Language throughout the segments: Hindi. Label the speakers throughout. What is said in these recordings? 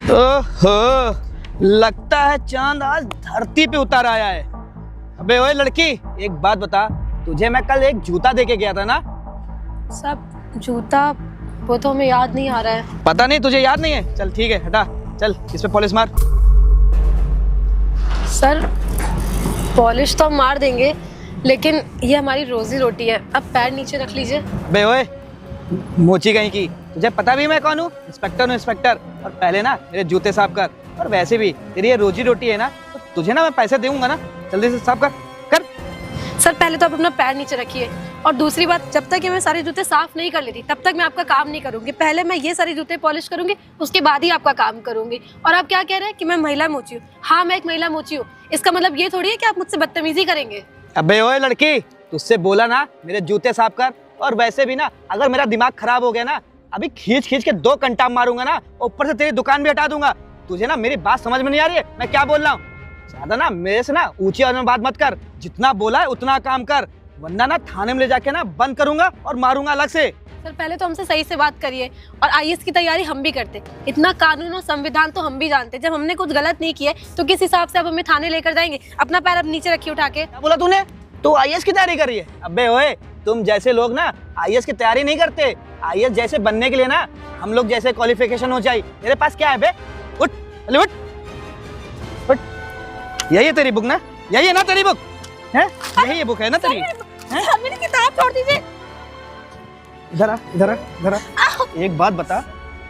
Speaker 1: ओहो, लगता है चांद आज धरती पे उतर आया है। अबे ओए लड़की, एक बात बता, तुझे मैं कल एक जूता दे के गया था ना?
Speaker 2: सब जूता वो तो हमें याद नहीं आ रहा है।
Speaker 1: पता नहीं, तुझे याद नहीं है? चल ठीक है, हटा, चल इस पे पॉलिश मार।
Speaker 2: सर पॉलिश तो हम मार देंगे, लेकिन ये हमारी रोजी रोटी है। अब पैर नीचे रख लीजिए।
Speaker 1: बे ओए मोची कहीं की, तुझे पता भी मैं कौन हूँ? इंस्पेक्टर हूँ, इंस्पेक्टर। और पहले ना मेरे जूते साफ कर। और वैसे भी तेरी ये रोजी रोटी है ना, तो तुझे ना मैं पैसे दूंगा ना, जल्दी से साफ कर कर।
Speaker 2: सर पहले तो आप अपना पैर नीचे रखिए, और दूसरी बात, जब तक ये मैं सारे जूते साफ नहीं कर लेती तब तक मैं आपका काम नहीं करूंगी। पहले मैं ये सारे जूते पॉलिश करूंगी, उसके बाद ही आपका काम करूंगी। और आप क्या कह रहे हैं कि मैं महिला मोची हूँ? हाँ, मैं एक महिला मोची हूँ। इसका मतलब ये थोड़ी है कि आप मुझसे बदतमीजी करेंगे।
Speaker 1: अबे ओए लड़की, तुझसे बोला ना मेरे जूते साफ कर। और वैसे भी ना, अगर मेरा दिमाग खराब हो गया ना, अभी खींच खींच के 2 कंटाप मारूंगा ना, ऊपर से तेरी दुकान भी हटा दूंगा। तुझे ना मेरी बात समझ में नहीं आ रही है मैं क्या बोल रहा हूँ? ज्यादा ना मेरे से ना ऊंची आवाज में बात मत कर। जितना बोला है उतना काम कर, वरना ना थाने में ले जाके ना बंद करूंगा और मारूंगा अलग से।
Speaker 2: सर पहले तो हमसे सही से बात करिए। और आईएएस की तैयारी हम भी करते, इतना कानून और संविधान तो हम भी जानते। जब हमने कुछ गलत नहीं किया तो किस हिसाब से आप हमें थाने लेकर जाएंगे? अपना पैर अब नीचे रखिए उठा के।
Speaker 1: क्या बोला तूने? तू आईएएस की तैयारी कर रही है? अबे ओए, तुम जैसे लोग ना आईएएस की तैयारी नहीं करते। आईएएस जैसे बनने के लिए ना हम लोग जैसे क्वालिफिकेशन हो चाहिए। मेरे पास क्या है बे? उठ, अरे उठ उठ। यही है तेरी बुक ना? यही है ना तेरी बुक? है यही बुक है ना तेरी?
Speaker 2: सर मेरी किताब छोड़ दीजिए।
Speaker 1: इधर आ, इधर आ, इधर आ। एक बात बता,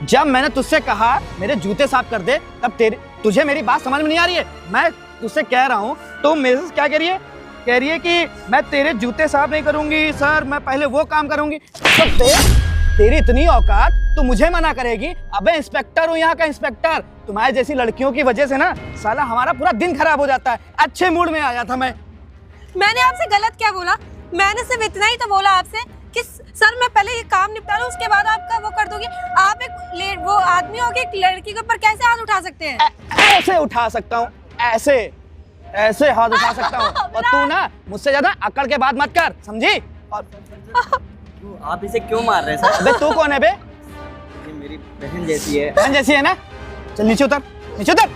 Speaker 1: जब मैंने तुझसे कहा मेरे जूते साफ कर दे, तब तुझे मेरी बात समझ में नहीं आ रही है? मैं तुझसे कह रहा हूँ तो मेरे से क्या कह रही है? कह रही है कि मैं तेरे जूते साफ नहीं करूंगी सर, मैं पहले वो काम करूंगी। तो तेरी इतनी औकात, तू मुझे मना करेगी? अबे इंस्पेक्टर हूँ यहाँ का, इंस्पेक्टर। तुम्हारे जैसी लड़कियों की वजह से ना साला हमारा पूरा दिन खराब हो जाता है। अच्छे मूड में आया था मैं।
Speaker 2: मैंने आपसे गलत क्या बोला? मैंने सिर्फ इतना ही तो बोला आपसे कि सर मैं पहले ये काम निपटा लूं, उसके बाद आपका वो कर दोगे। आप एक वो आदमी हो के एक लड़की के ऊपर कैसे हाथ उठा सकते हैं?
Speaker 1: ऐसे उठा सकता हूँ, ऐसे ऐसे हाथ उठा सकता हूँ। और तू ना मुझसे ज्यादा अकड़ के बात मत कर, समझी? और
Speaker 3: आप इसे क्यों मार रहे हैं सर?
Speaker 1: अबे तू कौन है बे?
Speaker 3: ये मेरी बहन जैसी है।
Speaker 1: बहन जैसी है ना? चल नीचे उतर, नीचे उतर।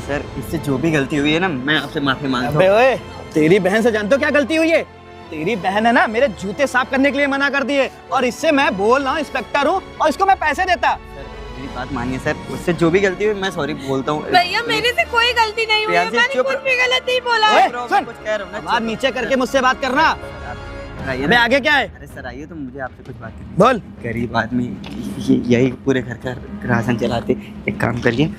Speaker 3: सर इससे जो भी गलती हुई है ना, मैं आपसे माफी मांगता
Speaker 1: अबे
Speaker 3: हूँ।
Speaker 1: ओए, तेरी बहन से जानते हो क्या गलती हुई है? तेरी बहन है ना मेरे जूते साफ करने के लिए मना कर दिए, और इससे मैं बोल रहा हूँ इंस्पेक्टर हूँ और इसको मैं पैसे देता।
Speaker 3: सर मेरी बात मानिए सर, उससे जो भी गलती हुई मैं सॉरी बोलता हूँ।
Speaker 2: भैया मेरे से कोई गलती नहीं हुई है, मैंने कुछ भी गलत नहीं बोला।
Speaker 1: ओए,
Speaker 3: सुन, कुछ कह रहा हूँ ना,
Speaker 1: बात नीचे करके मुझसे बात करना।
Speaker 3: आइए
Speaker 1: अबे
Speaker 3: ना।
Speaker 1: आगे क्या है?
Speaker 3: अरे सर आइए, तो मुझे आपसे कुछ बात करनी है।
Speaker 1: बोल।
Speaker 3: गरीब आदमी यही पूरे घर का राशन चलाते। एक काम करिए,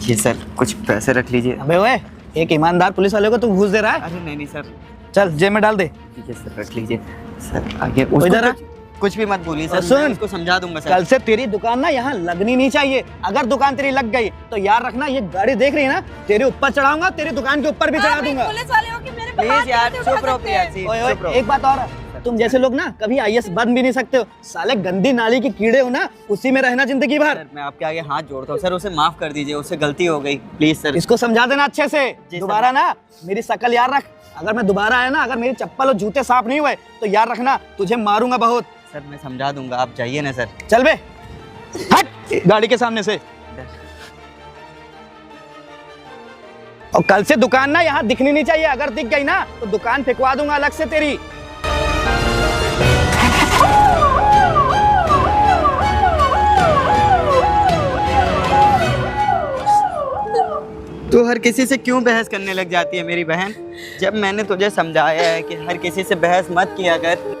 Speaker 3: ये सर कुछ पैसे रख लीजिए।
Speaker 1: अबे ओए, एक ईमानदार पुलिस वाले को तू घूस दे रहा है?
Speaker 3: अरे नहीं नहीं सर,
Speaker 1: चल जेब में डाल दे।
Speaker 3: ठीक है सर, रख लीजिए। सर आगे
Speaker 1: इधर आ।
Speaker 3: कुछ भी मत बोलिए सर,
Speaker 1: सुन,
Speaker 3: मैं उसको समझा दूंगा सर।
Speaker 1: कल से तेरी दुकान ना यहाँ लगनी नहीं चाहिए। अगर दुकान तेरी लग गई तो याद रखना, ये गाड़ी देख रही है ना, तेरे ऊपर चढ़ाऊंगा, तेरी दुकान के ऊपर भी चढ़ा दूंगा।
Speaker 2: पुलिस वाले हो कि मेरे पे हाथ
Speaker 3: प्लीज यार
Speaker 2: कैसे उठा
Speaker 3: चुप रहो
Speaker 2: सकते हैं?
Speaker 3: प्रिया जी,
Speaker 1: ओए ओए,
Speaker 3: चुप रहो।
Speaker 1: एक बात और है, तुम जैसे लोग ना कभी आईएएस बन भी नहीं सकते हो। साले गंदी नाली के कीड़े हो ना, उसी में रहना जिंदगी भर।
Speaker 3: सर मैं आपके आगे हाथ जोड़ता हूँ सर, उसे माफ कर दीजिए, उससे गलती हो गई, प्लीज सर।
Speaker 1: इसको समझा देना अच्छे से।
Speaker 3: जी
Speaker 1: दोबारा ना मेरी शकल याद रख। अगर मैं दोबारा आया ना, अगर मेरी चप्पल और जूते साफ नहीं हुए तो याद रखना, तुझे मारूंगा बहुत।
Speaker 3: सर मैं समझा दूंगा, आप जाइए ना सर।
Speaker 1: चल बे, हट गाड़ी के सामने से। और कल से दुकान ना यहाँ दिखनी नहीं चाहिए। अगर दिख गई ना तो दुकान फेंकवा दूंगा अलग से तेरी।
Speaker 3: तू हर किसी से क्यों बहस करने लग जाती है मेरी बहन? जब मैंने तुझे समझाया है कि हर किसी से बहस मत किया कर।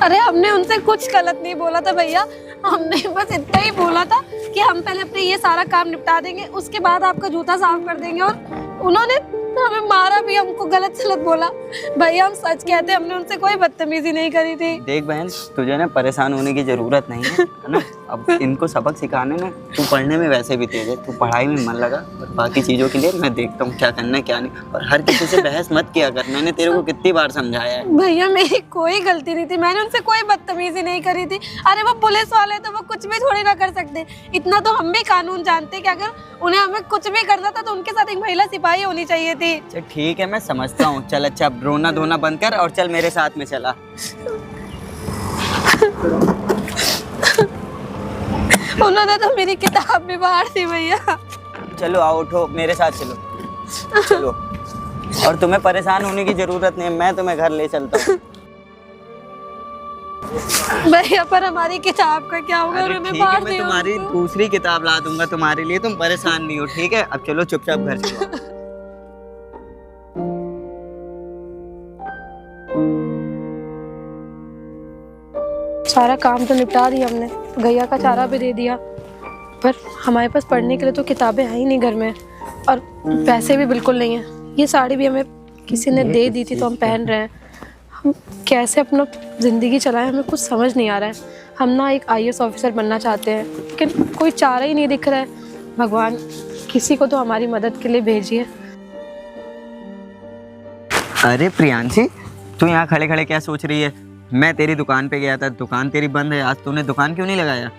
Speaker 2: अरे हमने उनसे कुछ गलत नहीं बोला था भैया, हमने बस इतना ही बोला था कि हम पहले अपने ये सारा काम निपटा देंगे, उसके बाद आपका जूता साफ कर देंगे। और उन्होंने हमें मारा भी, हमको गलत सलत बोला। भैया हम सच कहते हैं, हमने उनसे कोई बदतमीजी नहीं करी थी।
Speaker 3: देख बहन, तुझे ना परेशान होने की जरूरत नहीं है ना? अब इनको सबक सिखाने में, तू पढ़ने में वैसे भी तेज है, तू पढ़ाई में मन लगा, और बाकी चीजों के लिए मैं देखता हूँ क्या करना है क्या नहीं। और हर किसी से बहस मत किया कर, मैंने तेरे को कितनी बार समझाया है।
Speaker 2: भैया मेरी कोई गलती नहीं थी, मैंने उनसे कोई बदतमीजी नहीं करी थी। अरे वो पुलिस वाले तो वो कुछ भी थोड़ी ना कर सकते। इतना तो हम भी कानून जानते कि अगर उन्हें हमें कुछ भी करना था तो उनके साथ एक महिला सिपाही होनी चाहिए थी।
Speaker 3: चल ठीक है, मैं समझता हूँ। चल अच्छा, अब रोना धोना बंद कर और चल मेरे साथ में चला।
Speaker 2: उन्होंने तो मेरी किताब भी फाड़ दी भैया।
Speaker 3: चलो आओ, उठो मेरे साथ चलो। चलो, और तुम्हें परेशान होने की जरूरत नहीं है, मैं तुम्हें घर ले चलता हूँ।
Speaker 2: भैया पर हमारी किताब का क्या होगा?
Speaker 3: अरे
Speaker 2: उन्होंने
Speaker 3: ठीक है,
Speaker 2: फाड़
Speaker 3: मैं
Speaker 2: दी
Speaker 3: तुम्हारी
Speaker 2: उसको।
Speaker 3: दूसरी किताब ला दूंगा तुम्हारे लिए, तुम परेशान नहीं हो, ठीक है? अब चलो चुपचाप घर चलो।
Speaker 2: सारा काम तो निपटा दिया हमने, गैया का चारा भी दे दिया, पर हमारे पास पढ़ने के लिए तो किताबें हैं ही नहीं घर में, और पैसे भी बिल्कुल नहीं है। ये साड़ी भी हमें किसी ने दे दी थी तो हम पहन रहे हैं। हम कैसे अपना ज़िंदगी चलाएं, हमें कुछ समझ नहीं आ रहा है। हम ना एक IAS ऑफिसर बनना चाहते हैं, लेकिन कोई चारा ही नहीं दिख रहा है। भगवान किसी को तो हमारी मदद के लिए भेजिए।
Speaker 3: अरे प्रियांशी, तू यहाँ खड़े खड़े क्या सोच रही है? मैं तेरी दुकान पे गया था, दुकान तेरी बंद है, आज तूने दुकान क्यों नहीं लगाया?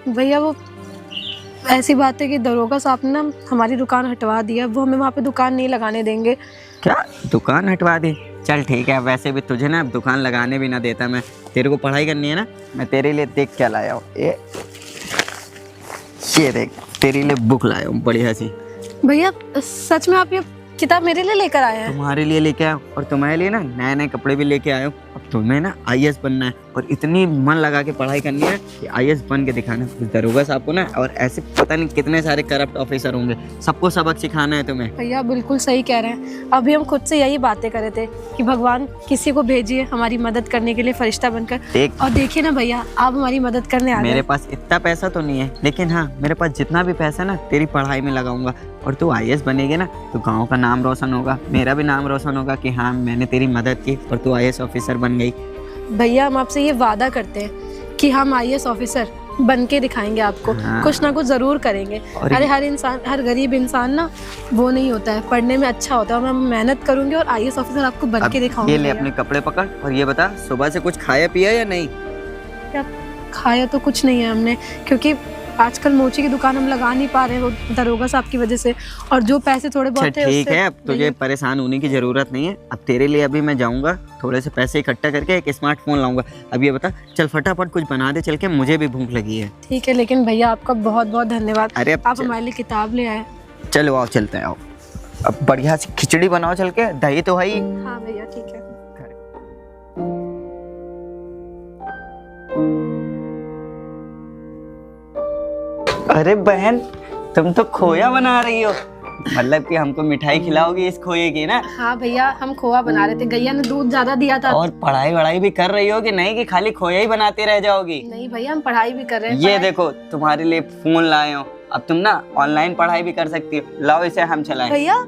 Speaker 2: भैया वो ऐसी बात है कि दरोगा साहब ने ना हमारी दुकान हटवा दिया, वो हमें वहाँ पे दुकान नहीं लगाने देंगे।
Speaker 3: क्या दुकान हटवा दी? चल ठीक है, वैसे भी तुझे ना अब दुकान लगाने भी ना देता मैं। तेरे को पढ़ाई करनी है ना, मैं तेरे लिए देख क्या लाया हूँ। ये देख, तेरे लिए बुक लाया हूँ बढ़िया सी।
Speaker 2: भैया सच में आप ये किताब मेरे लिए लेकर आए हैं?
Speaker 3: तुम्हारे लिए लेके आया हूँ, और तुम्हारे लिए ना नए नए कपड़े भी लेके आया हूँ। अब तुम्हें ना IAS बनना है, और इतनी मन लगा के पढ़ाई करनी है कि IAS बन के दिखाना है दरोगा साहब को ना। और ऐसे पता नहीं कितने सारे करप्ट ऑफिसर होंगे, सबको सबक सिखाना है तुम्हें।
Speaker 2: भैया बिल्कुल सही कह रहे हैं। अभी हम खुद से यही बातें कर रहे थे कि भगवान किसी को भेजिए हमारी मदद करने के लिए फरिश्ता बनकर।
Speaker 3: देख,
Speaker 2: और देखिए ना भैया, आप हमारी मदद करने आ
Speaker 3: मेरे
Speaker 2: गए।
Speaker 3: पास इतना पैसा तो नहीं है, लेकिन हाँ मेरे पास जितना भी पैसा ना तेरी पढ़ाई में लगाऊंगा। और तू IAS बनेगी ना तो गांव का नाम रोशन होगा, मेरा भी नाम रोशन होगा कि हाँ मैंने तेरी मदद की और तू IAS ऑफिसर बन गई।
Speaker 2: भैया हम आपसे ये वादा करते हैं कि हम IAS ऑफिसर बन के दिखाएंगे आपको।
Speaker 3: हाँ।
Speaker 2: कुछ ना कुछ जरूर करेंगे।
Speaker 3: और
Speaker 2: अरे हर इंसान, हर गरीब इंसान ना वो नहीं होता है, पढ़ने में अच्छा होता है। मैं मेहनत करूंगी और IAS ऑफिसर आपको बन के दिखाऊंगी।
Speaker 3: ये ले
Speaker 2: भैया।
Speaker 3: अपने कपड़े पकड़, और ये बता सुबह से कुछ खाया पिया या नहीं?
Speaker 2: क्या खाया तो कुछ नहीं है हमने, क्योंकि आजकल मोची की दुकान हम लगा नहीं पा रहे हैं वो दरोगा साहब की वजह से, और जो पैसे थोड़े बहुत
Speaker 3: अच्छा
Speaker 2: थे
Speaker 3: ठीक
Speaker 2: उससे
Speaker 3: है, अब तुझे परेशान होने की जरूरत नहीं है। अब तेरे लिए अभी मैं जाऊंगा, थोड़े से पैसे इकट्ठा करके एक स्मार्टफोन लाऊंगा। अब ये बता, चल फटाफट कुछ बना दे चल के, मुझे भी भूख लगी है।
Speaker 2: ठीक है, लेकिन भैया आपका बहुत बहुत धन्यवाद।
Speaker 3: अरे
Speaker 2: आप हमारे लिए किताब ले आए।
Speaker 3: चलो आओ चलते हैं, आओ। अब बढ़िया सी खिचड़ी बनाओ चल के, दही तो है ही।
Speaker 2: हाँ भैया ठीक है।
Speaker 3: अरे बहन, तुम तो खोया बना रही हो, मतलब कि हमको मिठाई खिलाओगी इस खोए की ना?
Speaker 2: हाँ भैया, हम खोआ बना रहे थे, गैया ने दूध ज्यादा दिया था।
Speaker 3: और पढ़ाई वढ़ाई भी कर रही हो कि नहीं, कि खाली खोया ही बनाते रह जाओगी?
Speaker 2: नहीं भैया, हम पढ़ाई भी कर रहे हैं।
Speaker 3: ये देखो तुम्हारे लिए फोन लाए हो, अब तुम ना ऑनलाइन पढ़ाई भी कर सकती हो। लाओ इसे हम चलाएं।
Speaker 2: भैया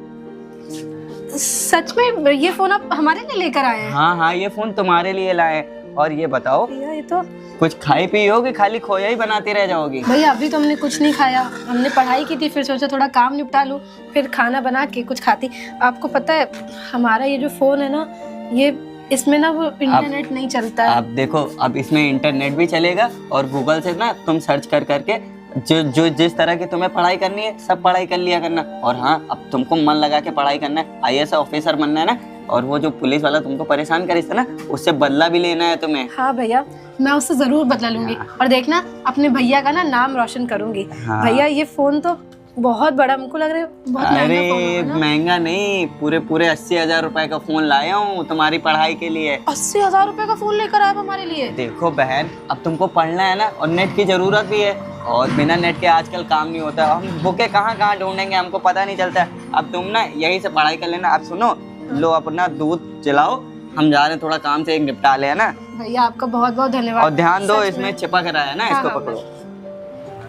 Speaker 2: सच में ये फोन आप हमारे लिए लेकर आए हैं?
Speaker 3: हाँ हाँ, ये फोन तुम्हारे लिए लाए। और ये बताओ,
Speaker 2: भैया ये तो
Speaker 3: कुछ खाई पी हो कि खाली खोया ही बनाती रह जाओगी?
Speaker 2: भैया अभी तो हमने कुछ नहीं खाया, हमने पढ़ाई की थी, फिर सोचा थोड़ा काम निपटा लूं, फिर खाना बना के कुछ खाती। आपको पता है हमारा ये जो फोन है ना, ये इसमें ना वो इंटरनेट नहीं चलता है।
Speaker 3: अब देखो, अब इसमें इंटरनेट भी चलेगा, और गूगल से ना तुम सर्च कर करके जो जिस तरह की तुम्हें पढ़ाई करनी है सब पढ़ाई कर लिया करना। और हाँ, अब तुमको मन लगा के पढ़ाई करना है, IAS ऑफिसर बनना है ना। और वो जो पुलिस वाला तुमको परेशान करे था ना, उससे बदला भी लेना है तुम्हें।
Speaker 2: हाँ भैया, मैं उससे जरूर बदला लूंगी, और देखना अपने भैया का ना नाम रोशन करूंगी।
Speaker 3: हाँ।
Speaker 2: भैया ये फोन तो बहुत बड़ा, हमको लग रहा है बहुत महंगा फोन
Speaker 3: अरे
Speaker 2: होगा ना?
Speaker 3: महंगा नहीं, पूरे 80,000 रुपए का फोन लाया हूँ तुम्हारी पढ़ाई के लिए।
Speaker 2: 80,000 रुपए का फोन लेकर आए आप हमारे लिए?
Speaker 3: देखो बहन, अब तुमको पढ़ना है ना, और नेट की जरूरत भी है, और बिना नेट के आजकल काम नहीं होता। हम बुके कहाँ ढूंढेंगे, हमको पता नहीं चलता है। अब तुम ना यही से पढ़ाई कर लेना। अब सुनो, लो अपना दूध जलाओ, हम जा रहे हैं, थोड़ा काम से एक निपटा ले, है ना?
Speaker 2: भैया आपका बहुत बहुत धन्यवाद।
Speaker 3: और ध्यान दो,
Speaker 2: सच
Speaker 3: इसमें
Speaker 2: में।
Speaker 3: चिपक रहा है ना,
Speaker 2: हाँ,
Speaker 3: इसको
Speaker 2: हाँ,
Speaker 3: पकड़ो,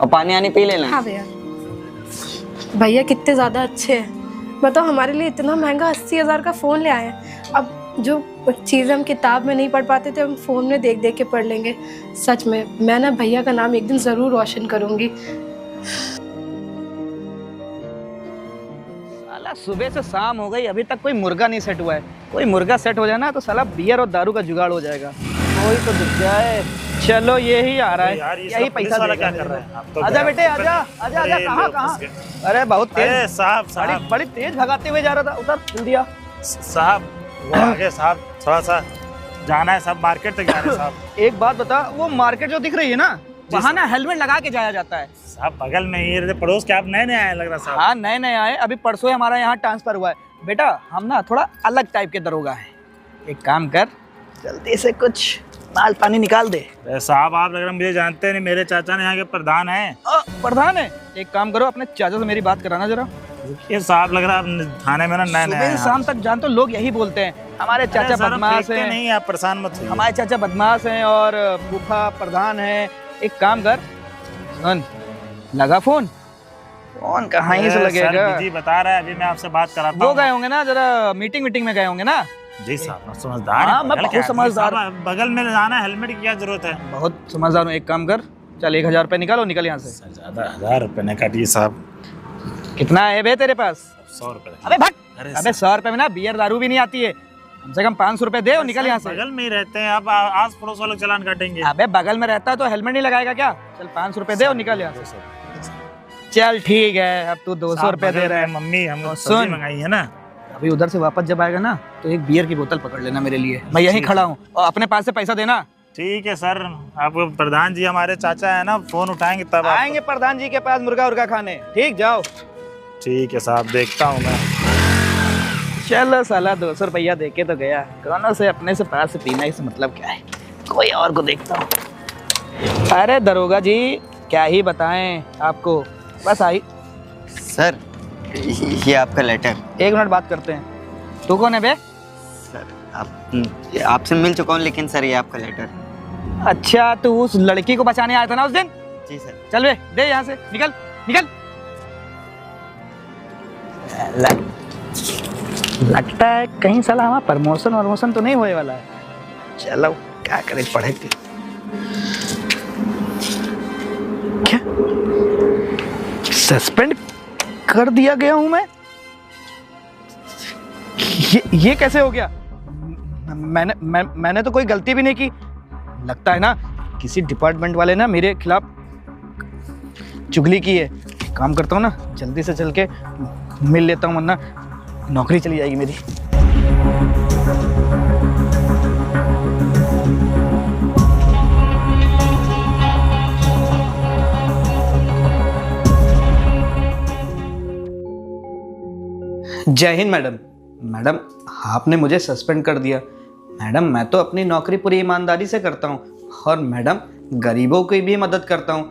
Speaker 3: और पानी आनी पी लेना।
Speaker 2: हाँ भैया। भैया कितने ज्यादा अच्छे हैं, बताओ हमारे लिए इतना महंगा 80,000 का फोन ले आए हैं। अब जो चीज़ें हम किताब में नहीं पढ़ पाते थे, हम फोन में देख देख के पढ़ लेंगे। सच में मैं ना भैया का नाम एक दिन जरूर रोशन करूंगी।
Speaker 1: साला सुबह से शाम हो गई, अभी तक कोई मुर्गा नहीं सेट हुआ है। कोई मुर्गा सेट हो जाए ना तो साला बियर और दारू का जुगाड़ हो जाएगा। कोई तो दिख जाए। चलो ये ही आ रहा है,
Speaker 4: यार ये
Speaker 1: यही पैसा
Speaker 4: वाला
Speaker 1: देगा
Speaker 4: क्या कर
Speaker 1: मेरे
Speaker 4: रहा है? आप तो
Speaker 1: को। आजा
Speaker 4: गया।
Speaker 1: बेटे, आजा आजा आजा।
Speaker 4: अरे
Speaker 1: कहाँ
Speaker 4: लो,
Speaker 1: कहाँ?
Speaker 4: फंस गए।
Speaker 1: अरे बहुत तेज,
Speaker 4: अरे साहब
Speaker 1: बड़ी तेज भगाते हुए जा रहा था। उतर जल्दी आ।
Speaker 4: साहब, वो आगे साहब, थोड़ा सा जाना है साहब, मार्केट तक जाना है साहब।
Speaker 1: एक बात बता, वो मार्केट जो दिख रही है ना, वहाँ ना हेलमेट लगा के जाया जाता है।
Speaker 4: साहब बगल में ही रहते, पड़ोस के आप नए नए आए लग रहा साहब।
Speaker 1: हाँ नए नए आए, अभी परसों ही हमारा यहाँ ट्रांसफर हुआ है। बेटा हम ना थोड़ा अलग टाइप के दरोगा हैं। एक काम कर, जल्दी से कुछ माल पानी निकाल दे।
Speaker 4: अरे साहब आप लग रहा मुझे जानते नहीं, मेरे चाचा ने यहाँ के प्रधान हैं।
Speaker 1: प्रधान है, एक काम करो अपने चाचा से मेरी बात कराना जरा।
Speaker 4: ये साहब लग रहा आप थाने में ना नए नए
Speaker 1: सुबह से शाम तक जानते हो लोग यही बोलते हैं हमारे चाचा बदमाश हैं।
Speaker 4: नहीं आप परेशान मत होइए।
Speaker 1: हमारे चाचा बदमाश हैं और फूफा प्रधान है। एक काम कर, सुन लगा फोन कहाँ ही से लगेगा।
Speaker 4: जी बता रहा है, अभी मैं आपसे बात कराता हूँ।
Speaker 1: वो गए होंगे ना जरा मीटिंग में गए होंगे ना।
Speaker 4: जी साहब समझदार।
Speaker 1: हाँ, मैं बहुत समझदार।
Speaker 4: बगल में जाना, हेलमेट की क्या जरूरत है।
Speaker 1: बहुत समझदार हूँ। एक काम कर, चल 1000 रुपये निकालो, निकल यहाँ से।
Speaker 4: ज्यादा 1000 रुपये ने काटिए साहब।
Speaker 1: कितना है बे तेरे पास?
Speaker 4: 100 रुपये।
Speaker 1: अबे भट, अबे 100 रुपये में ना बियर दारू भी नहीं आती है। कम से कम 500 रुपये दे और निकल यहाँ से।
Speaker 4: बगल में ही रहते हैं, आप आस पड़ोस वालों चालान काटेंगे।
Speaker 1: अबे बगल में रहता है तो हेलमेट नहीं लगाएगा क्या? चल 500 रुपये दे और निकल यहाँ से। चल ठीक है, अब तू 200 रुपये दे रहा है।
Speaker 4: मम्मी हमको
Speaker 1: सुन।
Speaker 4: सब्जी मंगाई है ना।
Speaker 1: अभी उधर से वापस जब आएगा ना तो एक बियर की बोतल पकड़ लेना मेरे लिए, मैं यहीं खड़ा हूँ, और अपने पास से पैसा देना।
Speaker 4: ठीक है सर, आपको प्रधान जी हमारे चाचा है ना, फोन उठाएंगे तब
Speaker 1: आएंगे प्रधान जी के पास मुर्गा उर्गा खाने। ठीक जाओ।
Speaker 4: ठीक है साहब, देखता हूँ मैं।
Speaker 1: चलो साला 200 रुपया दे के तो गया, दोनों से अपने से पास से पीना इससे मतलब क्या है, कोई और को देखता हूँ। अरे दरोगा जी क्या ही बताएं आपको, बस आई।
Speaker 3: सर ये आपका लेटर।
Speaker 1: 1 मिनट बात करते हैं। तू कौन है बे?
Speaker 3: सर आपसे मिल चुका हूँ, लेकिन सर ये आपका लेटर।
Speaker 1: अच्छा तू उस लड़की को बचाने आया था ना उस दिन?
Speaker 3: जी सर।
Speaker 1: चल बे दे यहाँ से, निकल निकल। लगता है कहीं साला हमारा प्रमोशन तो नहीं होने वाला है। चलो क्या करे, पढ़े थे क्या सस्पेंड कर दिया गया हूं मैं? ये कैसे हो गया? मैंने तो कोई गलती भी नहीं की। लगता है ना किसी डिपार्टमेंट वाले ना मेरे खिलाफ चुगली की है। काम करता हूँ ना, जल्दी से चल के मिल लेता हूँ, वरना नौकरी चली जाएगी मेरी। जय हिंद मैडम। मैडम आपने मुझे सस्पेंड कर दिया। मैडम मैं तो अपनी नौकरी पूरी ईमानदारी से करता हूँ, और मैडम गरीबों की भी मदद करता हूँ,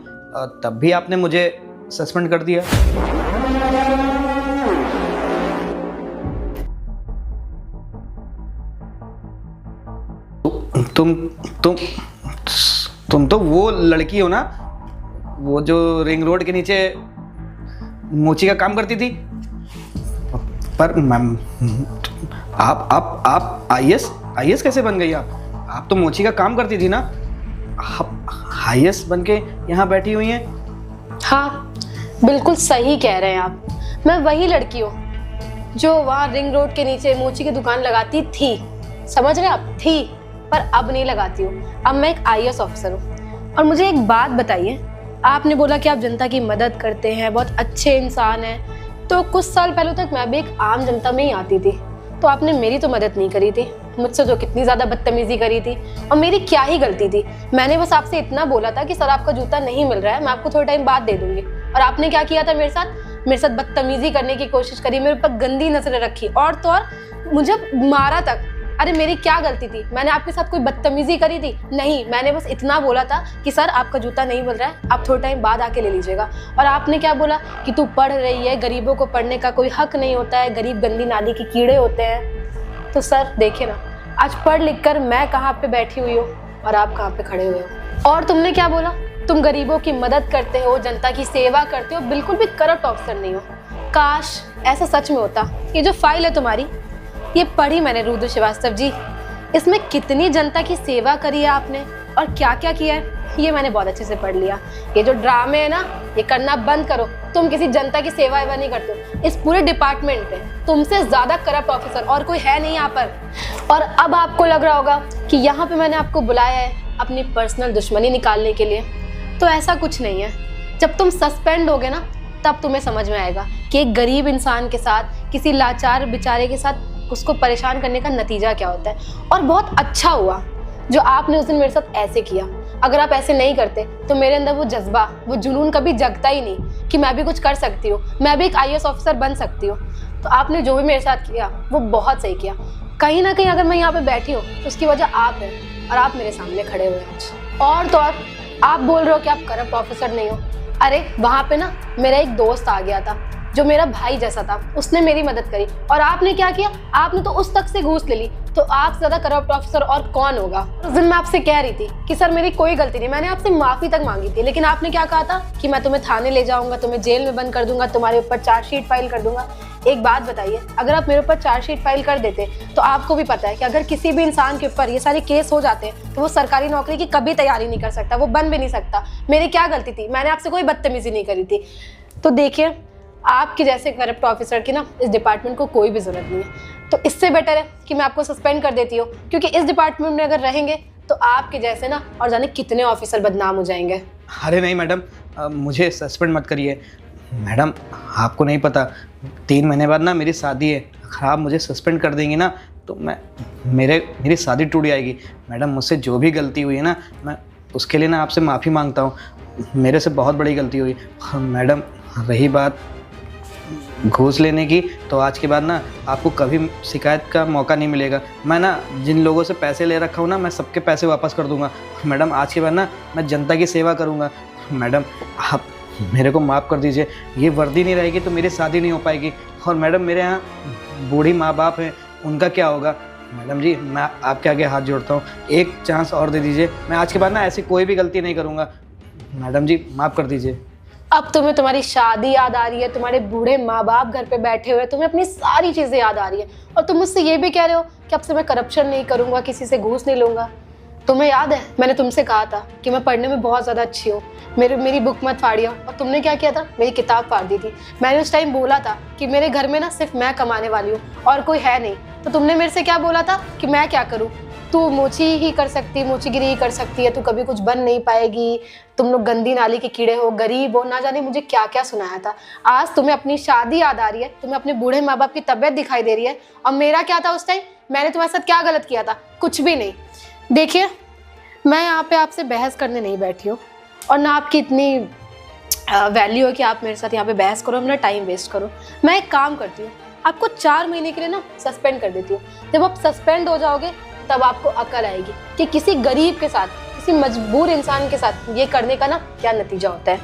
Speaker 1: तब भी आपने मुझे सस्पेंड कर दिया। तुम तो वो लड़की हो ना, वो जो रिंग रोड के नीचे मोची का काम करती थी। पर मैम आप आईएएस कैसे बन गई? आप तो मोची का काम करती थी ना, आप आईएएस बन के यहाँ बैठी हुई हैं।
Speaker 2: हाँ बिल्कुल सही कह रहे हैं आप। मैं वही लड़की हूँ जो वहाँ रिंग रोड के नीचे मोची की दुकान लगाती थी, समझ रहे आप? थी, पर अब नहीं लगाती हूँ। अब मैं एक आईएएस ऑफिसर हूँ। और मुझे एक बात बताइए, आपने बोला कि आप जनता की मदद करते हैं, बहुत अच्छे इंसान हैं, तो कुछ साल पहले तक मैं भी एक आम जनता में ही आती थी, तो आपने मेरी तो मदद नहीं करी थी। मुझसे तो कितनी ज़्यादा बदतमीजी करी थी, और मेरी क्या ही गलती थी? मैंने बस आपसे इतना बोला था कि सर आपका जूता नहीं मिल रहा है, मैं आपको थोड़ा टाइम बाद दे दूंगी। और आपने क्या किया था मेरे साथ बदतमीजी करने की कोशिश करी, मेरे ऊपर गंदी नजरें रखी, और तो और मुझे मारा तक। अरे मेरी क्या गलती थी? मैंने आपके साथ कोई बदतमीजी करी थी? नहीं, मैंने बस इतना बोला था कि सर आपका जूता नहीं मिल रहा है, आप थोड़ा टाइम बाद आके ले लीजिएगा। और आपने क्या बोला कि तू पढ़ रही है, गरीबों को पढ़ने का कोई हक नहीं होता है, गरीब गंदी नाली के कीड़े होते हैं। तो सर देखिए ना, आज पढ़ लिख कर मैं कहाँ पे बैठी हुई हूँ और आप कहाँ पे खड़े हुए हो। और तुमने क्या बोला? तुम गरीबों की मदद करते हो, जनता की सेवा करते हो, बिल्कुल भी करप्ट ऑफिसर नहीं हो। काश ऐसा सच में होता। ये जो फाइल है तुम्हारी, ये पढ़ी मैंने रुद्र श्रीवास्तव जी, इसमें कितनी जनता की सेवा करी है आपने और क्या क्या किया है, ये मैंने बहुत अच्छे से पढ़ लिया। ये जो ड्रामे है ना, ये करना बंद करो। तुम किसी जनता की सेवा एवा नहीं करते हो। इस पूरे डिपार्टमेंट में तुमसे ज्यादा करप्ट ऑफिसर और कोई है नहीं यहाँ पर। और अब आपको लग रहा होगा कि यहाँ पे मैंने आपको बुलाया है अपनी पर्सनल दुश्मनी निकालने के लिए, तो ऐसा कुछ नहीं है। जब तुम सस्पेंड होगे ना, तब तुम्हें समझ में आएगा कि एक गरीब इंसान के साथ, किसी लाचार बेचारे के साथ उसको परेशान करने का नतीजा क्या होता है। और बहुत अच्छा हुआ जो आपने उस दिन मेरे साथ ऐसे किया। अगर आप ऐसे नहीं करते तो मेरे अंदर वो जज्बा, वो जुनून कभी जगता ही नहीं कि मैं भी कुछ कर सकती हूँ, मैं भी एक IAS ऑफिसर बन सकती हूँ। तो आपने जो भी मेरे साथ किया वो बहुत सही किया। कहीं ना कहीं अगर मैं यहाँ पे बैठी हूँ तो उसकी वजह आप है, और आप मेरे सामने खड़े हुए हैं आज। और तो और आप बोल रहे हो कि आप करप्ट ऑफिसर नहीं हो। अरे वहाँ पे ना मेरा एक दोस्त आ गया था जो मेरा भाई जैसा था, उसने मेरी मदद करी, और आपने क्या किया, आपने तो उस तक से घूस ले ली। तो आपसे ज्यादा करप्ट ऑफिसर और कौन होगा। उस दिन मैं आपसे कह रही थी कि सर मेरी कोई गलती नहीं, मैंने आपसे माफी तक मांगी थी, लेकिन आपने क्या कहा था कि मैं तुम्हें थाने ले जाऊंगा, तुम्हें जेल में बंद कर दूंगा, तुम्हारे ऊपर चार्जशीट फाइल कर दूंगा। एक बात बताइए, अगर आप मेरे ऊपर चार्जशीट फाइल कर देते तो आपको भी पता है कि अगर किसी भी इंसान के ऊपर ये सारे केस हो जाते हैं तो वो सरकारी नौकरी की कभी तैयारी नहीं कर सकता, वो बन भी नहीं सकता। मेरी क्या गलती थी, मैंने आपसे कोई बदतमीजी नहीं करी थी। तो देखिए, आपके जैसे करप्ट ऑफिसर की ना इस डिपार्टमेंट को कोई भी जरूरत नहीं है। तो इससे बेटर है कि मैं आपको सस्पेंड कर देती हूँ, क्योंकि इस डिपार्टमेंट में अगर रहेंगे तो आपके जैसे ना और जाने कितने ऑफिसर बदनाम हो जाएंगे।
Speaker 1: अरे नहीं मैडम, मुझे सस्पेंड मत करिए। मैडम आपको नहीं पता, 3 महीने बाद ना मेरी शादी है। अगर आप मुझे सस्पेंड कर देंगी ना तो मेरी शादी टूट जाएगी। मैडम मुझसे जो भी गलती हुई है ना, मैं उसके लिए ना आपसे माफ़ी मांगता हूँ। मेरे से बहुत बड़ी गलती हुई। मैडम रही बात घूस लेने की, तो आज के बाद ना आपको कभी शिकायत का मौका नहीं मिलेगा। मैं ना जिन लोगों से पैसे ले रखा हूँ ना, मैं सबके पैसे वापस कर दूंगा। मैडम आज के बाद ना मैं जनता की सेवा करूँगा। मैडम आप मेरे को माफ़ कर दीजिए। ये वर्दी नहीं रहेगी तो मेरी शादी नहीं हो पाएगी। और मैडम मेरे यहाँ बूढ़ी माँ बाप हैं, उनका क्या होगा। मैडम जी मैं आपके आगे हाथ जोड़ता हूँ, एक चांस और दे दीजिए। मैं आज के बाद ना ऐसी कोई भी गलती नहीं करूँगा। मैडम जी माफ़ कर दीजिए।
Speaker 2: अब तुम्हें तुम्हारी शादी याद आ रही है, तुम्हारे बूढ़े माँ बाप घर पे बैठे हुए, तुम्हें अपनी सारी चीजें याद आ रही है, और तुम मुझसे ये भी कह रहे हो कि अब से मैं करप्शन नहीं करूंगा, किसी से घूस नहीं लूंगा। तुम्हें याद है मैंने तुमसे कहा था कि मैं पढ़ने में बहुत ज्यादा अच्छी हूँ, मेरी बुक मत फाड़ियो, और तुमने क्या किया था, मेरी किताब फाड़ दी थी। मैंने उस टाइम बोला था कि मेरे घर में ना सिर्फ मैं कमाने वाली हूँ और कोई है नहीं। तो तुमने मेरे से क्या बोला था कि मैं क्या करूँ, तू मोची ही कर सकती, मोचीगिरी ही कर सकती है, तू कभी कुछ बन नहीं पाएगी, तुम लोग गंदी नाली के कीड़े हो, गरीब हो, ना जाने मुझे क्या क्या सुनाया था। आज तुम्हें अपनी शादी याद आ रही है, तुम्हें अपने बूढ़े माँ बाप की तबीयत दिखाई दे रही है, और मेरा क्या था उस टाइम, मैंने तुम्हारे साथ क्या गलत किया था, कुछ भी नहीं। देखिए मैं यहाँ पे आपसे बहस करने नहीं बैठी हूँ, और ना आपकी इतनी वैल्यू है कि आप मेरे साथ यहाँ पे बहस करो, अपना टाइम वेस्ट करो। मैं एक काम करती हूँ, आपको 4 महीने के लिए ना सस्पेंड कर देती हूँ। जब आप सस्पेंड हो जाओगे तब आपको अकल आएगी कि किसी गरीब के साथ, किसी मजबूर इंसान के साथ ये करने का ना क्या नतीजा होता है।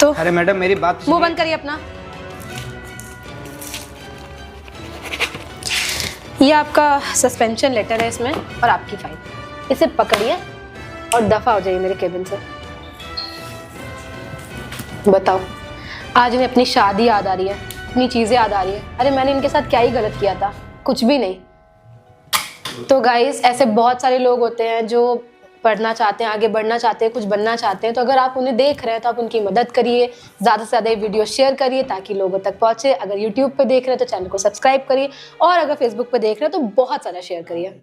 Speaker 2: तो
Speaker 1: अरे मैडम मेरी बात
Speaker 2: मुंह बंद करिए अपना। ये आपका सस्पेंशन लेटर है इसमें, और आपकी फाइल, इसे पकड़िए और दफा हो जाइए मेरे केबिन से। बताओ, आज इन्हें अपनी शादी याद आ रही है, अपनी चीजें याद आ रही है। अरे मैंने इनके साथ क्या ही गलत किया था, कुछ भी नहीं। तो गाइस ऐसे बहुत सारे लोग होते हैं जो पढ़ना चाहते हैं, आगे बढ़ना चाहते हैं, कुछ बनना चाहते हैं। तो अगर आप उन्हें देख रहे हैं तो आप उनकी मदद करिए, ज़्यादा से ज़्यादा ये वीडियो शेयर करिए ताकि लोगों तक पहुँचे। अगर यूट्यूब पे देख रहे हैं तो चैनल को सब्सक्राइब करिए, और अगर फेसबुक पे देख रहे हैं तो बहुत सारा शेयर करिए।